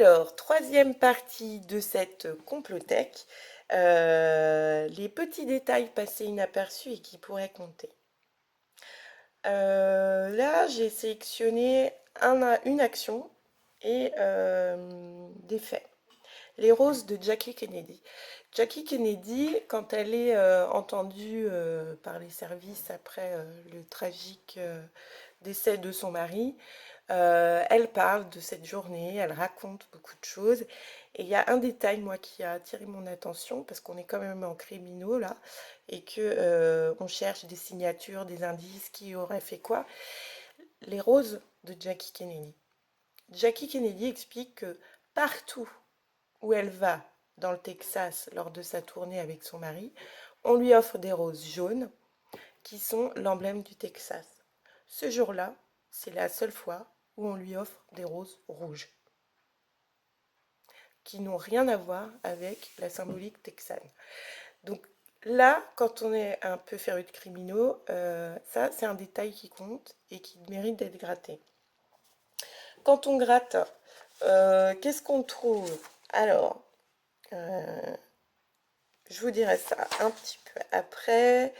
Alors, troisième partie de cette complothèque, les petits détails passés inaperçus et qui pourraient compter. Là, j'ai sélectionné une action et des faits. Les roses de Jackie Kennedy. Jackie Kennedy, quand elle est entendue par les services après le tragique décès de son mari, elle parle de cette journée, elle raconte beaucoup de choses. Et il y a un détail, moi, qui a attiré mon attention, parce qu'on est quand même en criminaux, là, et que on cherche des signatures, des indices, qui aurait fait quoi. Les roses de Jackie Kennedy. Jackie Kennedy explique que partout où elle va dans le Texas lors de sa tournée avec son mari, on lui offre des roses jaunes qui sont l'emblème du Texas. Ce jour-là, c'est la seule fois où on lui offre des roses rouges, qui n'ont rien à voir avec la symbolique texane. Donc là, quand on est un peu féru de criminaux, ça c'est un détail qui compte et qui mérite d'être gratté. Quand on gratte, qu'est-ce qu'on trouve? Alors, je vous dirai ça un petit peu après.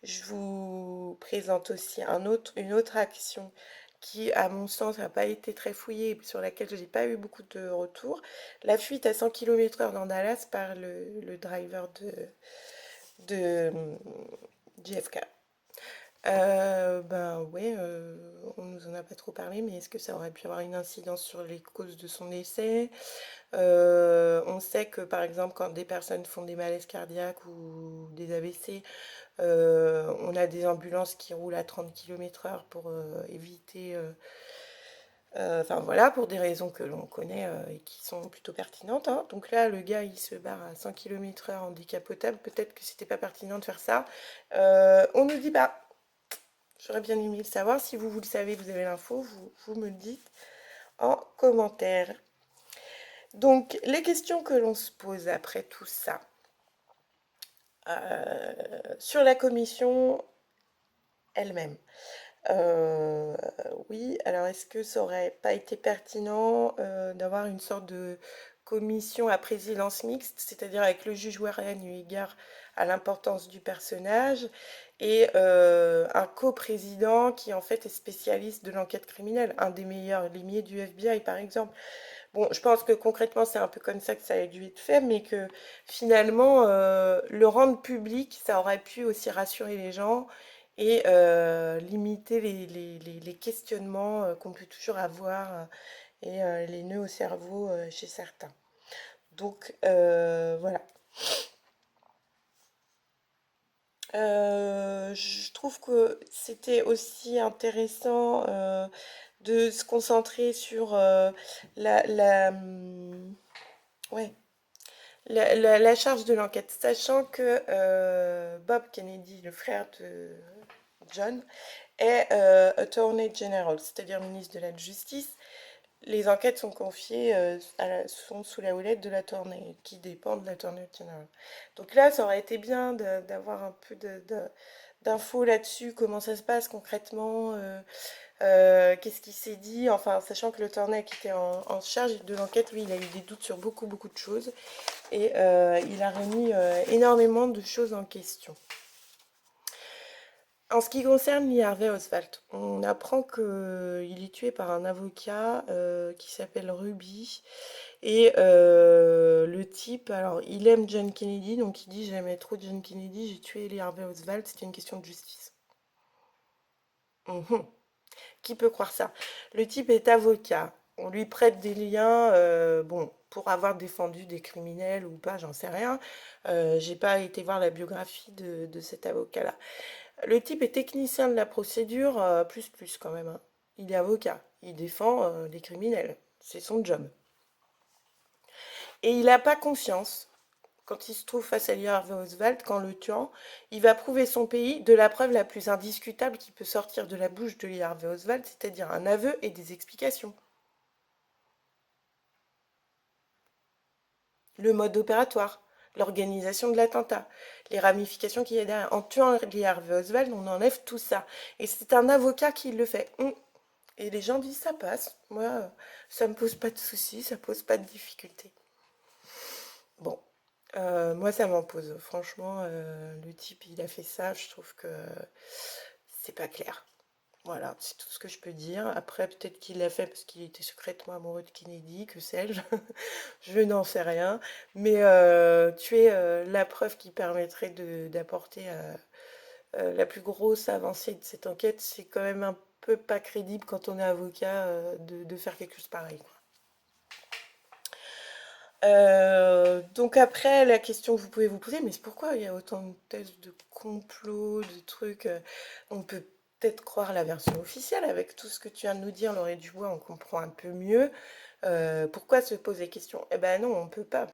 Je vous présente aussi une autre action qui, à mon sens, n'a pas été très fouillée, sur laquelle je n'ai pas eu beaucoup de retours. La fuite à 100 km/h dans Dallas par le driver de JFK. Ben ouais, on nous en a pas trop parlé, mais est-ce que ça aurait pu avoir une incidence sur les causes de son décès? On sait que par exemple quand des personnes font des malaises cardiaques ou des AVC, on a des ambulances qui roulent à 30 km/h pour éviter, enfin voilà, pour des raisons que l'on connaît et qui sont plutôt pertinentes, hein. Donc là, le gars, il se barre à 100 km/h en décapotable, peut-être que c'était pas pertinent de faire ça. On nous dit pas. J'aurais bien aimé le savoir. Si vous le savez, vous avez l'info, vous me le dites en commentaire. Donc, les questions que l'on se pose après tout ça, sur la commission elle-même. Euh, oui, alors est-ce que ça aurait pas été pertinent d'avoir une sorte de commission à présidence mixte, c'est-à-dire avec le juge Warren eu égard à l'importance du personnage et un coprésident qui en fait est spécialiste de l'enquête criminelle, un des meilleurs limiers du FBI par exemple. Bon, je pense que concrètement c'est un peu comme ça que ça a dû être fait, mais que finalement le rendre public, ça aurait pu aussi rassurer les gens et limiter les questionnements qu'on peut toujours avoir et les nœuds au cerveau chez certains. Donc voilà. Je trouve que c'était aussi intéressant de se concentrer sur ouais, la charge de l'enquête, sachant que Bob Kennedy, le frère de John, est Attorney General, c'est-à-dire ministre de la Justice. Les enquêtes sont confiées, sont sous la houlette de l'attorney, qui dépend de l'Attorney General. Donc là, ça aurait été bien d'avoir un peu d'infos là-dessus, comment ça se passe concrètement, qu'est-ce qui s'est dit, enfin, sachant que l'attorney qui était en charge de l'enquête, lui, il a eu des doutes sur beaucoup, beaucoup de choses, et il a remis énormément de choses en question. En ce qui concerne Lee Harvey Oswald, on apprend qu'il est tué par un avocat qui s'appelle Ruby. Et le type, alors il aime John Kennedy, donc il dit j'aimais trop John Kennedy, j'ai tué Lee Harvey Oswald, c'était une question de justice. Mhm. Qui peut croire ça? Le type est avocat, on lui prête des liens, bon, pour avoir défendu des criminels ou pas, j'en sais rien. J'ai pas été voir la biographie de cet avocat-là. Le type est technicien de la procédure, plus quand même, hein. Il est avocat, il défend les criminels, c'est son job. Et il n'a pas conscience, quand il se trouve face à Lee Harvey Oswald, qu'en le tuant, il va prouver son pays de la preuve la plus indiscutable qui peut sortir de la bouche de Lee Harvey Oswald, c'est-à-dire un aveu et des explications. Le mode opératoire, l'organisation de l'attentat, les ramifications qu'il y a derrière. En tuant Lee Harvey Oswald, on enlève tout ça. Et c'est un avocat qui le fait. Et les gens disent ça passe. Moi, ça me pose pas de soucis, ça pose pas de difficultés. Bon, moi ça m'en pose. Franchement, le type il a fait ça, je trouve que c'est pas clair. Voilà, c'est tout ce que je peux dire. Après, peut-être qu'il l'a fait parce qu'il était secrètement amoureux de Kennedy, que sais-je. Je n'en sais rien. Mais tuer la preuve qui permettrait d'apporter la plus grosse avancée de cette enquête, c'est quand même un peu pas crédible quand on est avocat de faire quelque chose pareil, quoi. Donc après, la question que vous pouvez vous poser, mais c'est pourquoi il y a autant de thèses de complot, de trucs. On peut peut-être croire la version officielle avec tout ce que tu viens de nous dire, Laurée Dubois, on comprend un peu mieux. Pourquoi se poser des questions? Eh ben non, on peut pas.